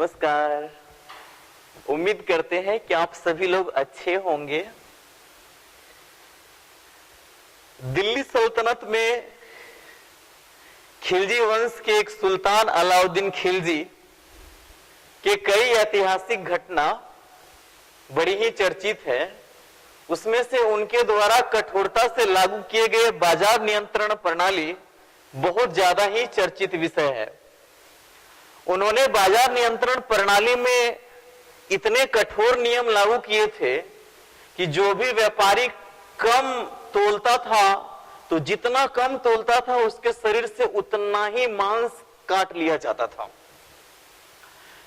नमस्कार। उम्मीद करते हैं कि आप सभी लोग अच्छे होंगे। दिल्ली सल्तनत में खिलजी वंश के एक सुल्तान अलाउद्दीन खिलजी के कई ऐतिहासिक घटना बड़ी ही चर्चित है। उसमें से उनके द्वारा कठोरता से लागू किए गए बाजार नियंत्रण प्रणाली बहुत ज्यादा ही चर्चित विषय है। उन्होंने बाजार नियंत्रण प्रणाली में इतने कठोर नियम लागू किए थे कि जो भी व्यापारी कम तोलता था तो जितना कम तोलता था उसके शरीर से उतना ही मांस काट लिया जाता था।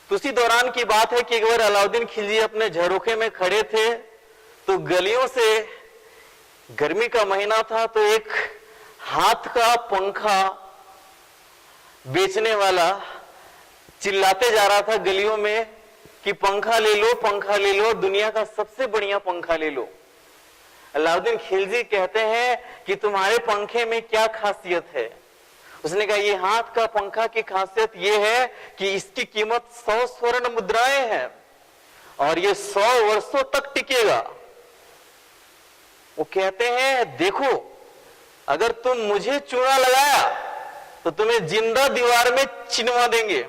तो उसी दौरान की बात है कि एक बार अलाउद्दीन खिलजी अपने झरोखे में खड़े थे तो गलियों से, गर्मी का महीना था, तो एक हाथ का पंखा बेचने वाला चिल्लाते जा रहा था गलियों में कि पंखा ले लो, पंखा ले लो, दुनिया का सबसे बढ़िया पंखा ले लो। अलाउद्दीन खिलजी कहते हैं कि तुम्हारे पंखे में क्या खासियत है? उसने कहा ये हाथ का पंखा की खासियत ये है कि इसकी कीमत 100 स्वर्ण मुद्राएं हैं और ये 100 वर्षों तक टिकेगा। वो कहते हैं देखो, अगर तुम मुझे चूना लगाया तो तुम्हें जिंदा दीवार में चिनवा देंगे।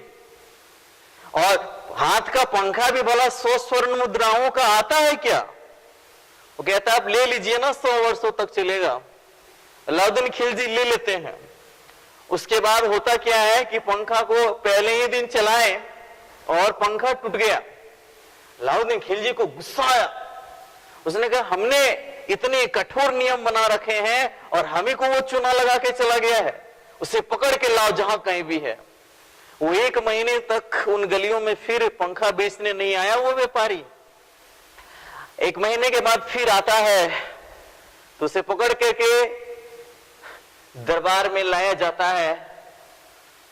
और हाथ का पंखा भी भला 100 स्वर्ण मुद्राओं का आता है क्या? वो कहता है आप ले लीजिए ना, 100 वर्षों तक चलेगा। अलाउद्दीन खिलजी ले लेते हैं। उसके बाद होता क्या है कि पंखा को पहले ही दिन चलाए और पंखा टूट गया। अलाउद्दीन खिलजी को गुस्सा आया। उसने कहा हमने इतने कठोर नियम बना रखे हैं और हमें को वो चूना लगा के चला गया है, उसे पकड़ के लाओ जहां कहीं भी है। वो 1 महीने तक उन गलियों में फिर पंखा बेचने नहीं आया वो व्यापारी। 1 महीने के बाद फिर आता है तो उसे पकड़ के दरबार में लाया जाता है।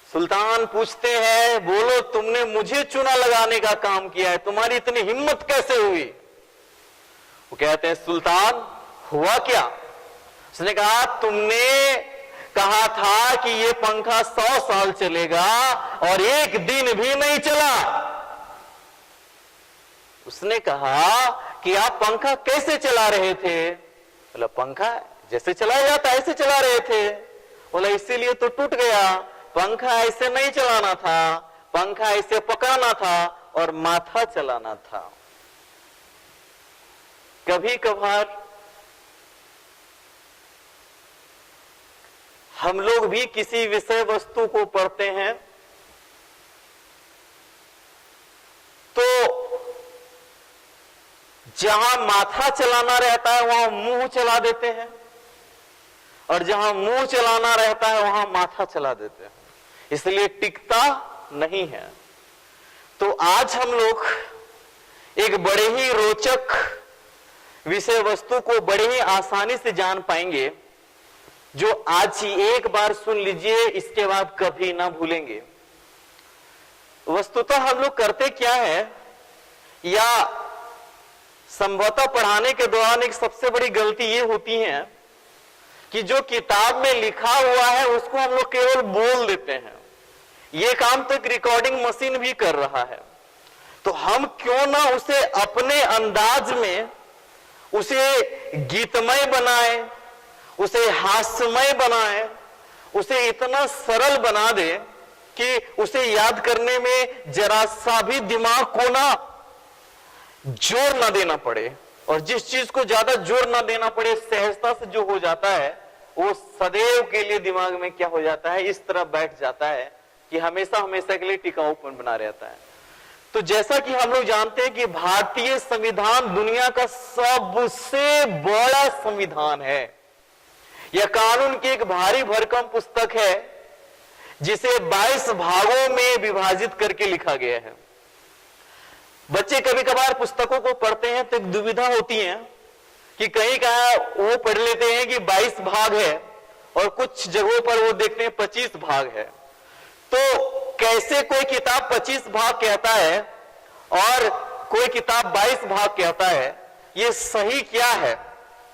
सुल्तान पूछते हैं बोलो तुमने मुझे चूना लगाने का काम किया है, तुम्हारी इतनी हिम्मत कैसे हुई? वो कहते हैं सुल्तान हुआ क्या? उसने कहा तुमने कहा था कि ये पंखा 100 साल चलेगा और 1 दिन भी नहीं चला। उसने कहा कि आप पंखा कैसे चला रहे थे? बोला पंखा जैसे चलाया जाता ऐसे चला रहे थे। बोला इसीलिए तो टूट गया। पंखा ऐसे नहीं चलाना था, पंखा ऐसे पकड़ना था और माथा चलाना था। कभी कभार हम लोग भी किसी विषय वस्तु को पढ़ते हैं तो जहां माथा चलाना रहता है वहां मुंह चला देते हैं और जहां मुंह चलाना रहता है वहां माथा चला देते हैं, इसलिए टिकता नहीं है। तो आज हम लोग एक बड़े ही रोचक विषय वस्तु को बड़े ही आसानी से जान पाएंगे जो आज ही एक बार सुन लीजिए, इसके बाद कभी ना भूलेंगे। वस्तुतः हम लोग करते क्या है, या संभवतः पढ़ाने के दौरान एक सबसे बड़ी गलती ये होती है कि जो किताब में लिखा हुआ है उसको हम लोग केवल बोल देते हैं। ये काम तो एक रिकॉर्डिंग मशीन भी कर रहा है, तो हम क्यों ना उसे अपने अंदाज में उसे गीतमय बनाए, उसे हास्यमय बनाए, उसे इतना सरल बना दे कि उसे याद करने में जरा सा भी दिमाग को ना जोर ना देना पड़े। और जिस चीज को ज्यादा जोर ना देना पड़े, सहजता से जो हो जाता है वो सदैव के लिए दिमाग में क्या हो जाता है, इस तरह बैठ जाता है कि हमेशा हमेशा के लिए टिकाऊपन बना रहता है। तो जैसा कि हम लोग जानते हैं कि भारतीय संविधान दुनिया का सबसे बड़ा संविधान है। यह कानून की एक भारी भरकम पुस्तक है जिसे 22 भागों में विभाजित करके लिखा गया है। बच्चे कभी कभार पुस्तकों को पढ़ते हैं तो एक दुविधा होती है कि कहीं कहा वो पढ़ लेते हैं कि 22 भाग है और कुछ जगहों पर वो देखते हैं 25 भाग है। तो कैसे कोई किताब 25 भाग कहता है और कोई किताब 22 भाग कहता है, ये सही क्या है?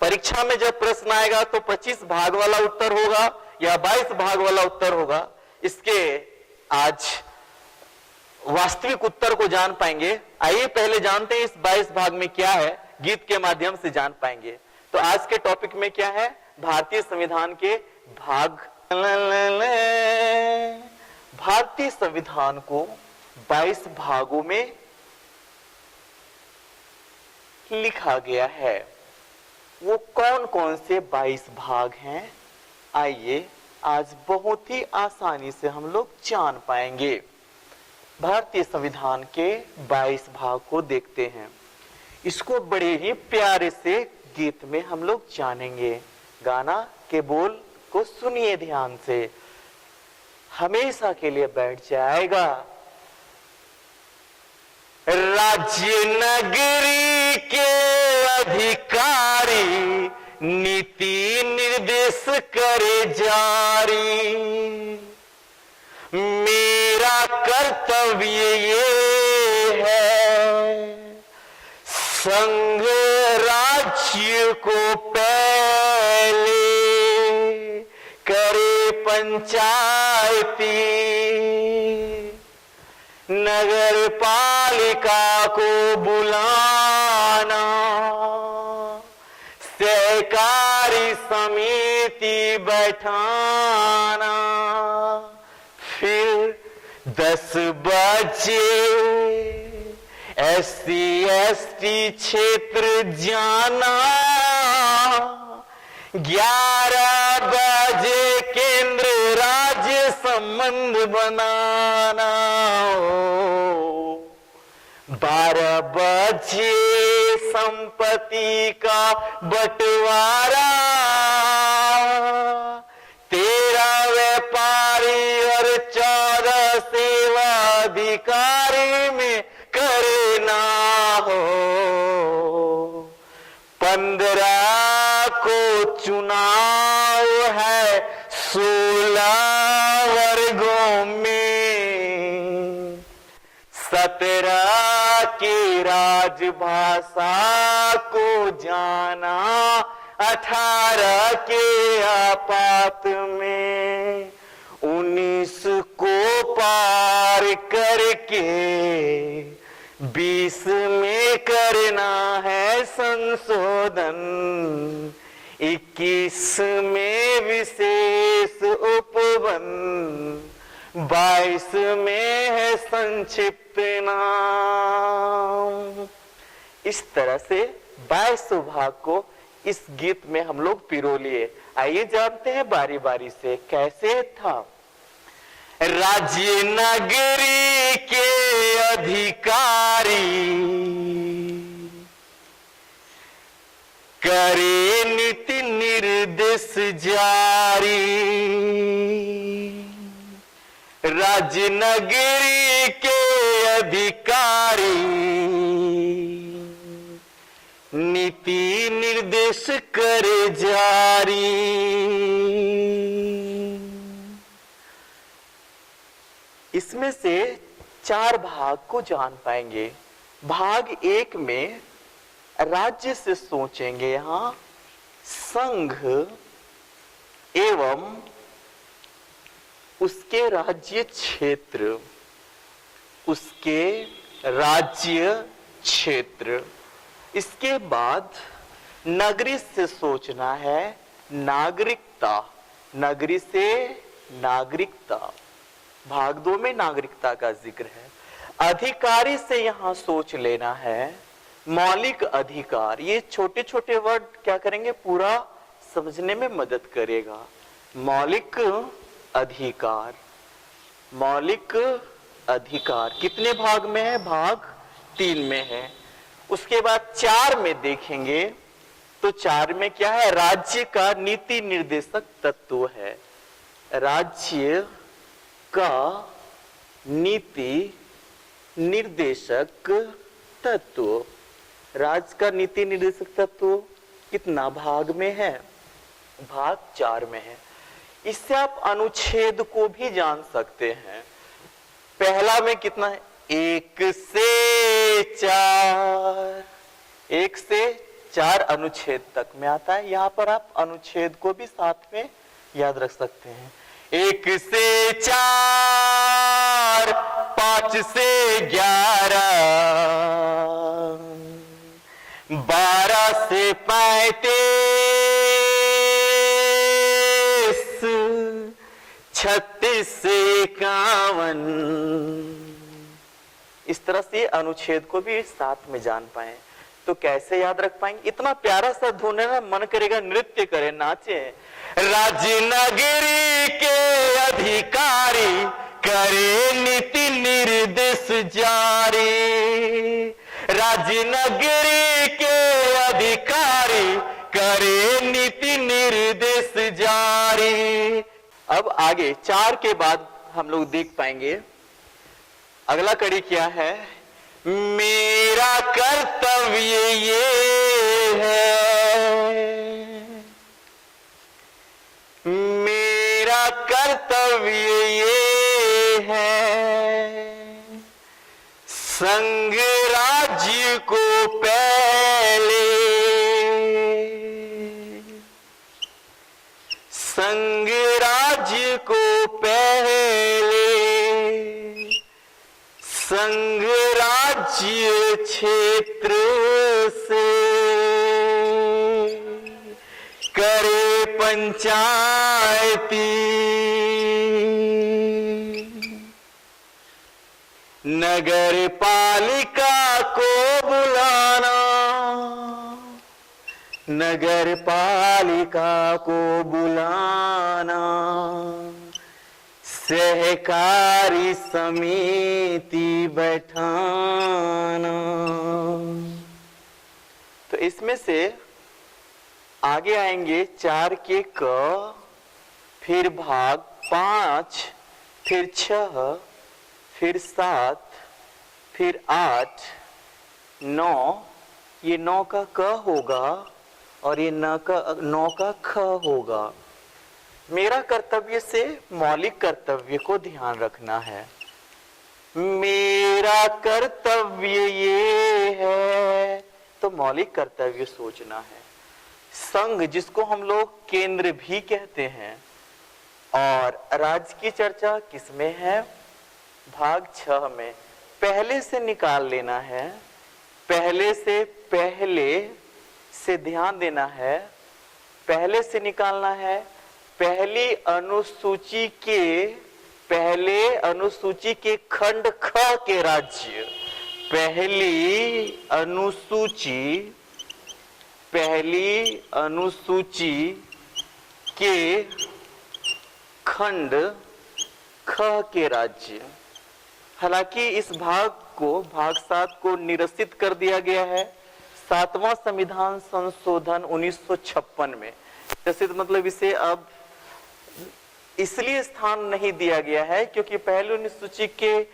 परीक्षा में जब प्रश्न आएगा तो 25 भाग वाला उत्तर होगा या 22 भाग वाला उत्तर होगा, इसके आज वास्तविक उत्तर को जान पाएंगे। आइए पहले जानते हैं इस 22 भाग में क्या है, गीत के माध्यम से जान पाएंगे। तो आज के टॉपिक में क्या है, भारतीय संविधान के भाग। भारतीय संविधान को 22 भागों में लिखा गया है। वो कौन कौन से 22 भाग हैं, आइए आज बहुत ही आसानी से हम लोग जान पाएंगे। भारतीय संविधान के 22 भाग को देखते हैं। इसको बड़े ही प्यारे से गीत में हम लोग जानेंगे। गाना के बोल को सुनिए ध्यान से, हमेशा के लिए बैठ जाएगा। राज्य नगरी के अधिकारी नीति निर्देश करे जारी, मेरा कर्तव्य ये है संघ राज्य को पहले करे पंचायती, नगर पालिका को बुलाना, सहकारी समिति बैठाना, फिर 10 बजे SC/ST क्षेत्र जाना, 11 बजे केंद्र राज्य संबंध बनाना, 12 बजे संपत्ति का बंटवारा, 13 व्यापारी और 14 सेवा अधिकारी में करना हो, 15 को चुनाव है 16 वर्गों में, 17 की राजभाषा को जाना, 18 के आपात में, 19 को पार करके 20 में करना है संशोधन, 21 में विशेष उपबंध, 22 में है संक्षिप्त नाम। इस तरह से 22 भाग को इस गीत में हम लोग पिरो लिए। आइए जानते हैं बारी बारी से कैसे था। राज्य नगरी के अधिकारी करे नीति निर्देश जारी, राज्य नगरी के अधिकारी नीति निर्देश करे जारी। इसमें से 4 भाग को जान पाएंगे। भाग 1 में राज्य से सोचेंगे, यहां संघ एवं उसके राज्य क्षेत्र, उसके राज्य क्षेत्र। इसके बाद नगरी से सोचना है नागरिकता, नगरी से नागरिकता। भाग 2 में नागरिकता का जिक्र है। अधिकारी से यहां सोच लेना है मौलिक अधिकार। ये छोटे छोटे वर्ड क्या करेंगे, पूरा समझने में मदद करेगा। मौलिक अधिकार, मौलिक अधिकार कितने भाग में है, भाग 3 में है। उसके बाद 4 में देखेंगे तो 4 में क्या है, राज्य का नीति निर्देशक तत्व है। राज्य का नीति निर्देशक तत्व, राज्य का नीति निर्देशक तत्व कितना भाग में है, भाग 4 में है। इससे आप अनुच्छेद को भी जान सकते हैं। पहला में कितना है, 1 से 4, 1 से 4 अनुच्छेद तक में आता है। यहां पर आप अनुच्छेद को भी साथ में याद रख सकते हैं। 1 से 4 5 से 11, 12 से 35, 36 से 51। इस तरह से अनुच्छेद को भी साथ में जान पाए तो कैसे याद रख पाएंगे? इतना प्यारा सा धुन है ना, मन करेगा नृत्य करें, नाचे। राजनगरी के अधिकारी करे नीति निर्देश जारी, राजनगरी के अधिकारी करे नीति निर्देश जारी। अब आगे 4 के बाद हम लोग देख पाएंगे अगला कड़ी क्या है। मेरा कर्तव्य ये है, मेरा कर्तव्य ये है, संघ राज्य को पहले, संघ राज्य को पहले, संघ राज्य क्षेत्र से करे पंचायती, नगर पालिका को बुलाना, नगर पालिका को बुलाना, सहकारी समिति बैठाना। तो इसमें से आगे आएंगे 4 के क, फिर भाग 5, फिर 6, फिर 7, फिर 8, 9। ये 9 का क होगा और ये 9 का ख होगा। मेरा कर्तव्य से मौलिक कर्तव्य को ध्यान रखना है। मेरा कर्तव्य ये है तो मौलिक कर्तव्य सोचना है। संघ जिसको हम लोग केंद्र भी कहते हैं, और राज्य की चर्चा किसमें है? भाग 6 में। पहले से निकाल लेना है, पहले से ध्यान देना है, पहले से निकालना है। पहली अनुसूची के खंड ख के राज्य, पहली अनुसूची के खंड ख के राज्य। हालांकि इस भाग 7 को निरसित कर दिया गया है 7वां संविधान संशोधन 1956 में। निरसित मतलब इसे अब इसलिए स्थान नहीं दिया गया है क्योंकि पहली अनुसूची के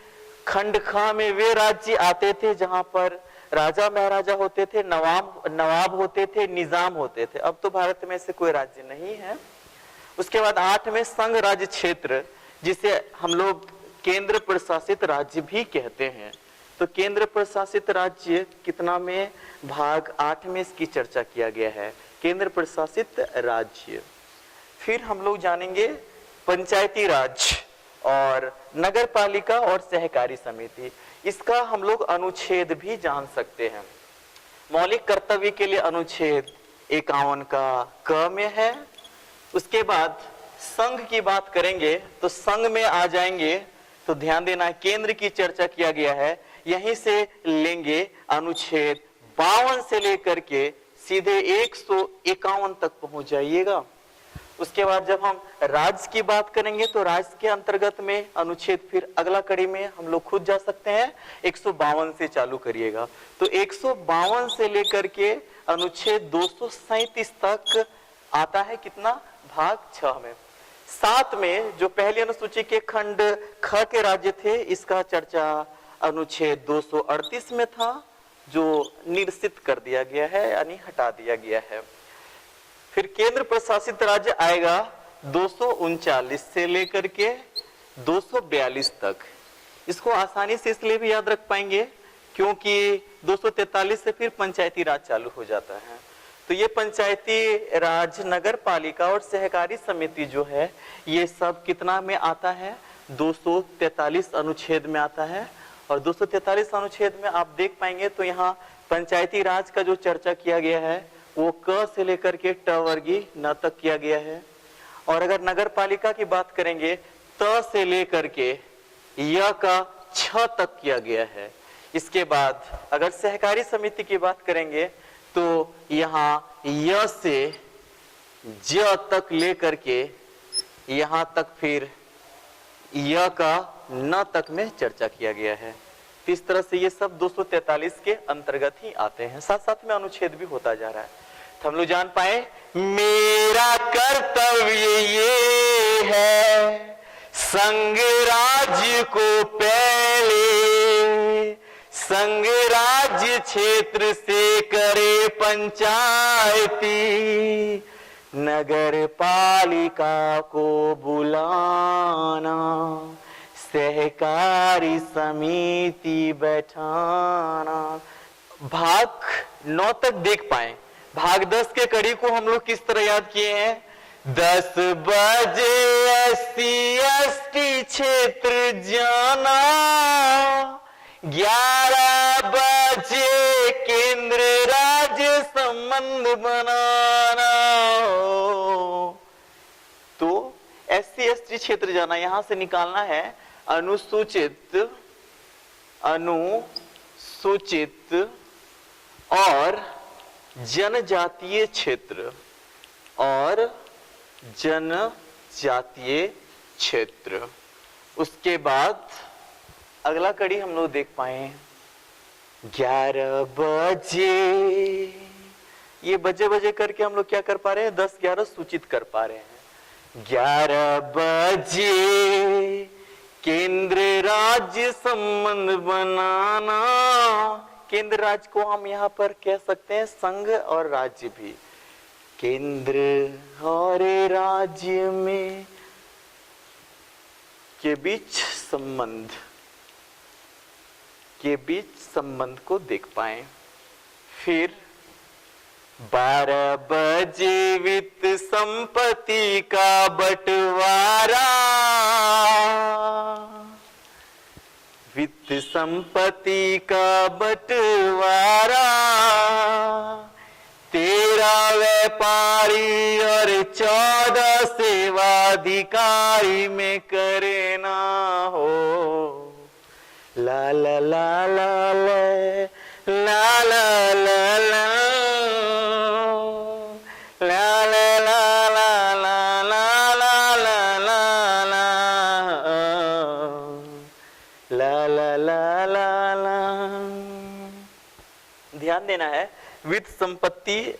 खंड ख में वे राज्य आते थे जहां पर राजा महाराजा होते थे, नवाब होते थे, निजाम होते थे। अब तो भारत में ऐसे कोई राज्य नहीं है। उसके बाद 8 में संघ राज्य क्षेत्र, जिसे हम लोग केंद्र प्रशासित राज्य भी कहते हैं। तो केंद्र प्रशासित राज्य कितना में? भाग 8 में इसकी चर्चा किया गया है, केंद्र प्रशासित राज्य। फिर हम लोग जानेंगे पंचायती राज और नगर पालिका और सहकारी समिति। इसका हम लोग अनुच्छेद भी जान सकते हैं। मौलिक कर्तव्य के लिए अनुच्छेद 51 का क में है। उसके बाद संघ की बात करेंगे तो संघ में आ जाएंगे तो ध्यान देना, केंद्र की चर्चा किया गया है, यहीं से लेंगे अनुच्छेद 52 से लेकर के सीधे 151 तक पहुंच जाइएगा। उसके बाद जब हम राज्य की बात करेंगे तो राज्य के अंतर्गत में अनुच्छेद फिर अगला कड़ी में हम लोग खुद जा सकते हैं, 152 से चालू करिएगा। तो 152 से लेकर के अनुच्छेद 237 तक आता है कितना? भाग 6 में। 7 में जो पहली अनुसूची के खंड ख के राज्य थे, इसका चर्चा अनुच्छेद 238 में था, जो निरसित कर दिया गया है, यानी हटा दिया गया है। फिर केंद्र प्रशासित राज्य आएगा 239 से लेकर के 242 तक। इसको आसानी से इसलिए भी याद रख पाएंगे क्योंकि 243 से फिर पंचायती राज चालू हो जाता है। तो ये पंचायती राज, नगर पालिका और सहकारी समिति जो है, ये सब कितना में आता है? 243 अनुच्छेद में आता है। और 243 अनुच्छेद में आप देख पाएंगे तो यहाँ पंचायती राज का जो चर्चा किया गया है वो क से लेकर के ट वर्गीय न तक किया गया है। और अगर नगर पालिका की बात करेंगे त से लेकर के य का छ तक किया गया है। इसके बाद अगर सहकारी समिति की बात करेंगे तो यहाँ य से ज तक लेकर के यहाँ तक फिर य का न तक में चर्चा किया गया है। इस तरह से ये सब 243 के अंतर्गत ही आते हैं, साथ साथ में अनुच्छेद भी होता जा रहा है। तो हम लोग जान पाए मेरा कर्तव्य ये है संघ राज्य को पहले संघ राज्य क्षेत्र से करे पंचायती नगर पालिका को बुलाना सहकारी समिति बैठाना। भाग 9 तक देख पाए। भाग 10 के कड़ी को हम लोग किस तरह याद किए हैं? 10 बजे SC/ST क्षेत्र जाना 11 बजे केंद्र राज्य संबंध बनाना। तो SC/ST क्षेत्र जाना यहां से निकालना है अनुसूचित और जनजातीय क्षेत्र और जनजातीय क्षेत्र। उसके बाद अगला कड़ी हम लोग देख पाए 11 बजे। ये बजे बजे करके हम लोग क्या कर पा रहे हैं? 10-11 सूचित कर पा रहे हैं। 11 बजे केंद्र राज्य संबंध बनाना। केंद्र राज्य को हम यहाँ पर कह सकते हैं संघ और राज्य भी। केंद्र और राज्य में के बीच संबंध को देख पाए। फिर 12 बजे वित्त संपत्ति का बंटवारा। वित्त संपत्ति का बंटवारा 13 व्यापारी और 14 सेवाधिकारी में करना हो। ला ला ला ला ला ला ला ला ला ध्यान देना है। वित्त संपत्ति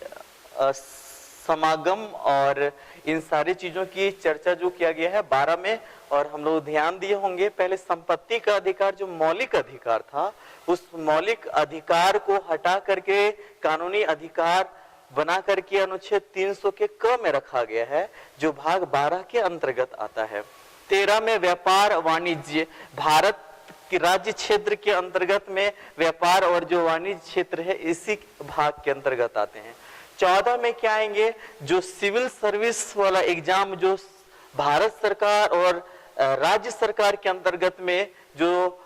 समागम और इन सारी चीजों की चर्चा जो किया गया है 12 में। और हम लोग ध्यान दिए होंगे पहले संपत्ति का अधिकार जो मौलिक अधिकार था उस मौलिक अधिकार को हटा करके कानूनी अधिकार बना करके अनुच्छेद 300 के क में रखा गया है जो भाग 12 के अंतर्गत आता है। 13 में व्यापार वाणिज्य भारत कि राज्य क्षेत्र के अंतर्गत में व्यापार और जो वाणिज्य क्षेत्र है इसी भाग के अंतर्गत आते हैं। 14 में क्या आएंगे? जो सिविल सर्विस वाला एग्जाम जो भारत सरकार और राज्य सरकार के अंतर्गत में जो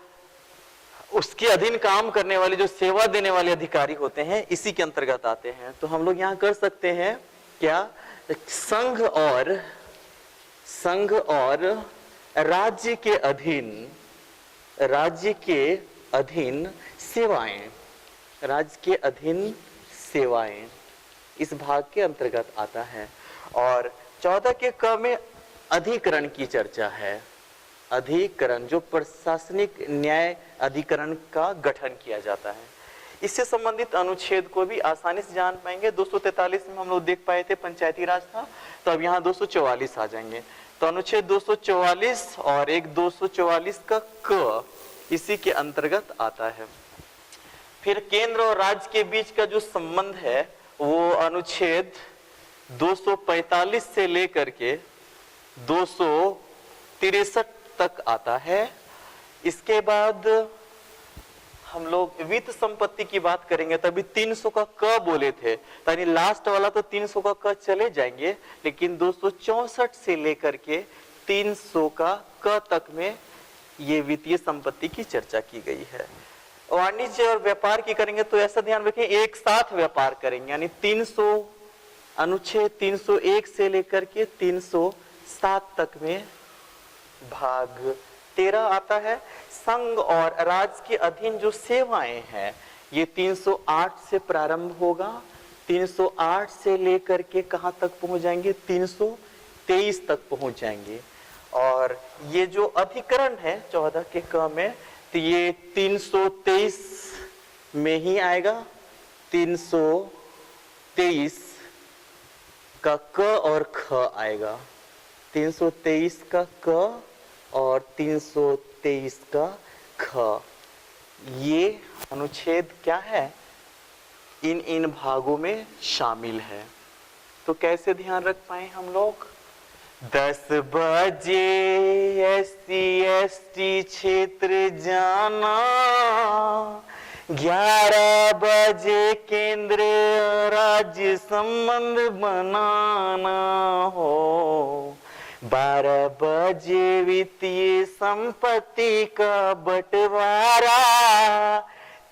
उसके अधीन काम करने वाले जो सेवा देने वाले अधिकारी होते हैं इसी के अंतर्गत आते हैं। तो हम लोग यहाँ कर सकते हैं क्या? संघ और राज्य के अधीन सेवाएं इस भाग के अंतर्गत आता है। और 14 के क में अधिकरण की चर्चा है। अधिकरण जो प्रशासनिक न्याय अधिकरण का गठन किया जाता है। इससे संबंधित अनुच्छेद को भी आसानी से जान पाएंगे। 243 में हम लोग देख पाए थे पंचायती राज था, तो अब यहाँ 244 आ जाएंगे। तो अनुच्छेद 244 और एक 244 का क इसी के अंतर्गत आता है। फिर केंद्र और राज्य के बीच का जो संबंध है वो अनुच्छेद 245 से लेकर के 263 तक आता है। इसके बाद हम लोग वित्त संपत्ति की बात करेंगे तभी 300 का क बोले थे, यानी लास्ट वाला तो 300 का क चले जाएंगे, लेकिन 264 से लेकर के 300 का क तक में ये वित्तीय संपत्ति की चर्चा की गई है। वाणिज्य और व्यापार की करेंगे तो ऐसा ध्यान रखें एक साथ व्यापार करेंगे, यानी 300 अनुच्छेद 301 से लेकर के 307 तक में भाग 13 आता है। संघ और राज्य के अधीन जो सेवाएं हैं ये 308 से प्रारंभ होगा, 308 से लेकर के कहां तक पहुंच जाएंगे, 323 तक पहुंच जाएंगे। और ये जो अधिकरण है 14 के क में, तो ये 323 में ही आएगा। 323 का क और ख आएगा, 323 का क और 323 का ख। ये अनुच्छेद क्या है, इन भागों में शामिल है। तो कैसे ध्यान रख पाए हम लोग, 10 बजे SC/ST क्षेत्र जाना, 11 बजे केंद्र राज्य संबंध बनाना हो, 12 बजे वित्तीय संपत्ति का बंटवारा,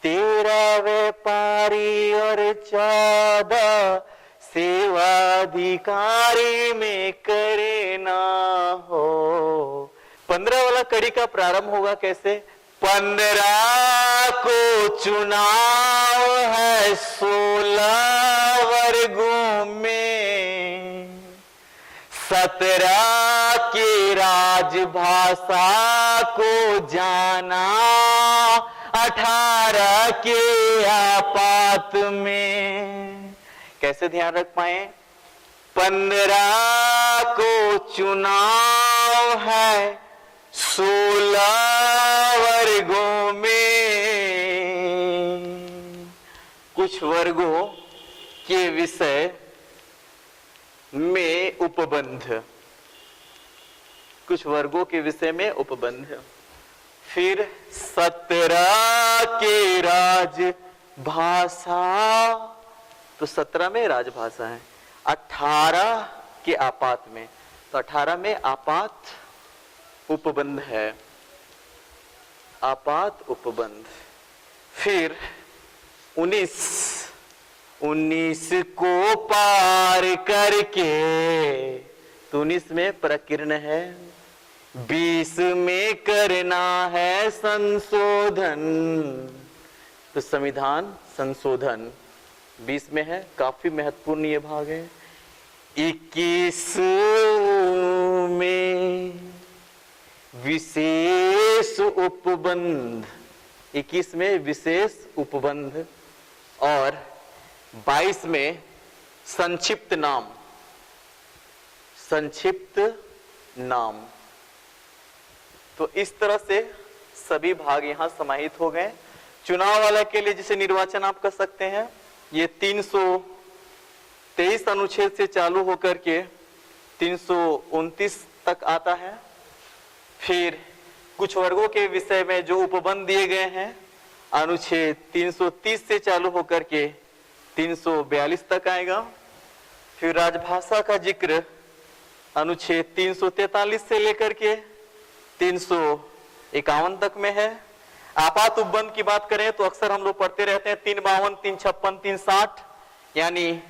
13 व्यापारी और 14 सेवाधिकारी में करे ना हो। 15 वाला कड़ी का प्रारंभ होगा कैसे, 15 को चुनाव है 16 वर्गों में, 17 की राजभाषा को जाना, 18 के आपात में। कैसे ध्यान रख पाए, 15 को चुनाव है 16 वर्गों में, कुछ वर्गों के विषय में उपबंध, कुछ वर्गों के विषय में उपबंध। फिर 17 के राजभाषा, तो 17 में राजभाषा है, 18 के आपात में, तो 18 में आपात उपबंध है, आपात उपबंध। फिर 19 को पार करके, तो 19 में प्रकीर्ण है, 20 में करना है संशोधन, तो संविधान संशोधन 20 में है, काफी महत्वपूर्ण ये भाग है। 21 में विशेष उपबंध, 21 में विशेष उपबंध, और 22 में संक्षिप्त नाम, संक्षिप्त नाम। तो इस तरह से सभी भाग यहां समाहित हो गए। चुनाव वाला के लिए जिसे निर्वाचन आप कर सकते हैं, ये 323 अनुच्छेद से चालू होकर के 329 तक आता है। फिर कुछ वर्गों के विषय में जो उपबंध दिए गए हैं, अनुच्छेद 330 से चालू होकर के 342 तक आएगा। फिर राजभाषा का जिक्र अनुच्छेद 343 से लेकर के 351 तक में है। आपात उपबंध की बात करें तो अक्सर हम लोग पढ़ते रहते हैं 352, 356, 360, यानी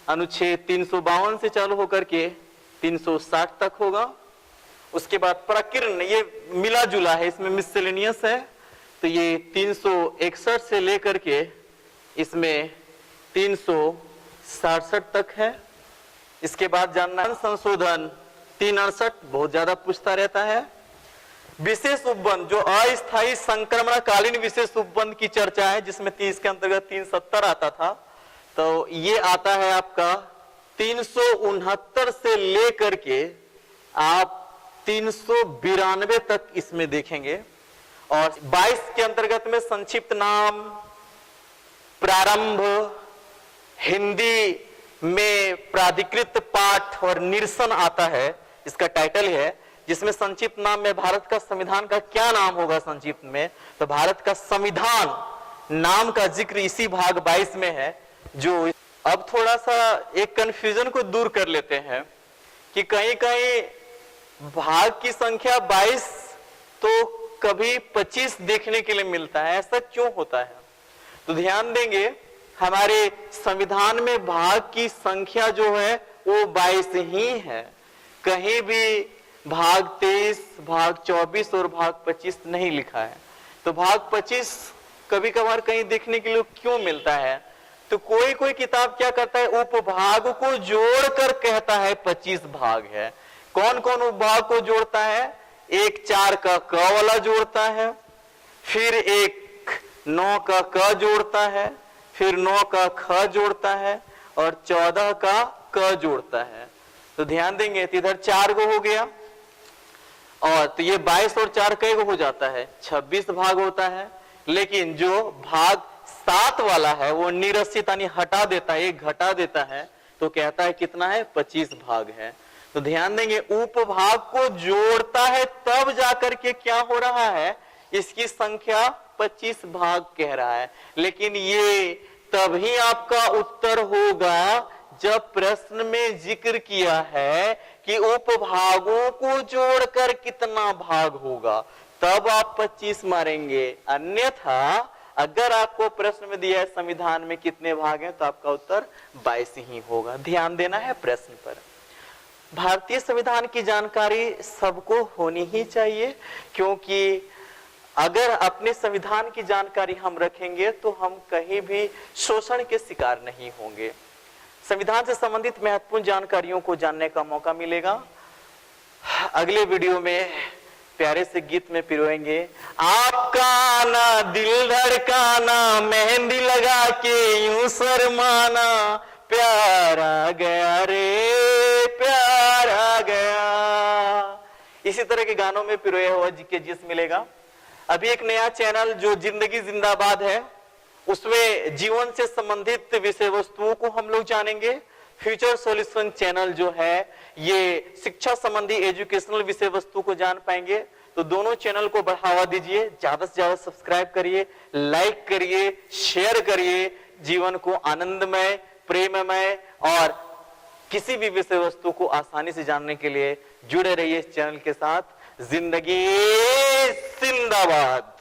अनुच्छेद 352 से चालू होकर के 360 तक होगा। उसके बाद प्रकीर्ण, ये मिला जुला है, इसमें मिसलेनियस है, तो ये 361 से लेकर के इसमें 367 तक है। इसके बाद जानना संशोधन 368, बहुत ज्यादा पूछता रहता है। विशेष उपबंध, जो अस्थायी संक्रमणकालीन विशेष उपबंध की चर्चा है, जिसमें 30 के अंतर्गत 370 आता था, तो ये आता है आपका 369 से लेकर के आप 392 तक इसमें देखेंगे। और 22 के अंतर्गत में संक्षिप्त नाम, प्रारंभ, हिंदी में प्राधिकृत पाठ और निरसन आता है, इसका टाइटल है, जिसमें संक्षिप्त नाम में भारत का संविधान का क्या नाम होगा संक्षिप्त में, तो भारत का संविधान नाम का जिक्र इसी भाग 22 में है। जो अब थोड़ा सा एक कंफ्यूजन को दूर कर लेते हैं कि कहीं कहीं भाग की संख्या 22 तो कभी 25 देखने के लिए मिलता है, ऐसा क्यों होता है? तो ध्यान देंगे, हमारे संविधान में भाग की संख्या जो है वो 22 ही है। कहीं भी भाग 23, भाग 24 और भाग 25 नहीं लिखा है। तो भाग 25 कभी कभार कहीं देखने के लिए क्यों मिलता है? तो कोई कोई किताब क्या करता है, उपभाग को जोड़कर कहता है 25 भाग है। कौन कौन उपभाग को जोड़ता है? एक 4 का क वाला जोड़ता है, फिर एक 9 का क जोड़ता है, फिर 9 का ख जोड़ता है और 14 का क जोड़ता है। तो ध्यान देंगे, तो इधर 4 गो हो गया, और तो ये 22 और 4 कई गो हो जाता है, 26 भाग होता है। लेकिन जो भाग 7 वाला है वो निरसित यानी हटा देता है, एक घटा देता है, तो कहता है कितना है, 25 भाग है। तो ध्यान देंगे, उपभाग को जोड़ता है तब जाकर के क्या हो रहा है, इसकी संख्या 25 भाग कह रहा है। लेकिन ये तभी आपका उत्तर होगा जब प्रश्न में जिक्र किया है कि उपभागों को जोड़कर कितना भाग होगा, तब आप 25 मारेंगे। अन्यथा अगर आपको प्रश्न में दिया है संविधान में कितने भाग हैं, तो आपका उत्तर 22 ही होगा। ध्यान देना है प्रश्न पर। भारतीय संविधान की जानकारी सबको होनी ही चाहिए, क्योंकि अगर अपने संविधान की जानकारी हम रखेंगे तो हम कहीं भी शोषण के शिकार नहीं होंगे। संविधान से संबंधित महत्वपूर्ण जानकारियों को जानने का मौका मिलेगा। अगले वीडियो में प्यारे से गीत में पिरोएंगे, आपका आना दिल धड़काना, मेहंदी लगा के यूं शर्माना, प्यार आ गया रे प्यार आ गया। इसी तरह के गानों में पिरोया हुआ के जिस मिलेगा। अभी एक नया चैनल जो जिंदगी जिंदाबाद है, उसमें जीवन से संबंधित विषय वस्तुओं को हम लोग जानेंगे। फ्यूचर सॉल्यूशन चैनल जो है, ये शिक्षा संबंधी एजुकेशनल विषय वस्तु को जान पाएंगे। तो दोनों चैनल को बढ़ावा दीजिए, ज्यादा से ज्यादा सब्सक्राइब करिए, लाइक करिए, शेयर करिए। जीवन को आनंदमय, प्रेममय और किसी भी विषय वस्तु को आसानी से जानने के लिए जुड़े रहिए इस चैनल के साथ। जिंदगी जिंदाबाद।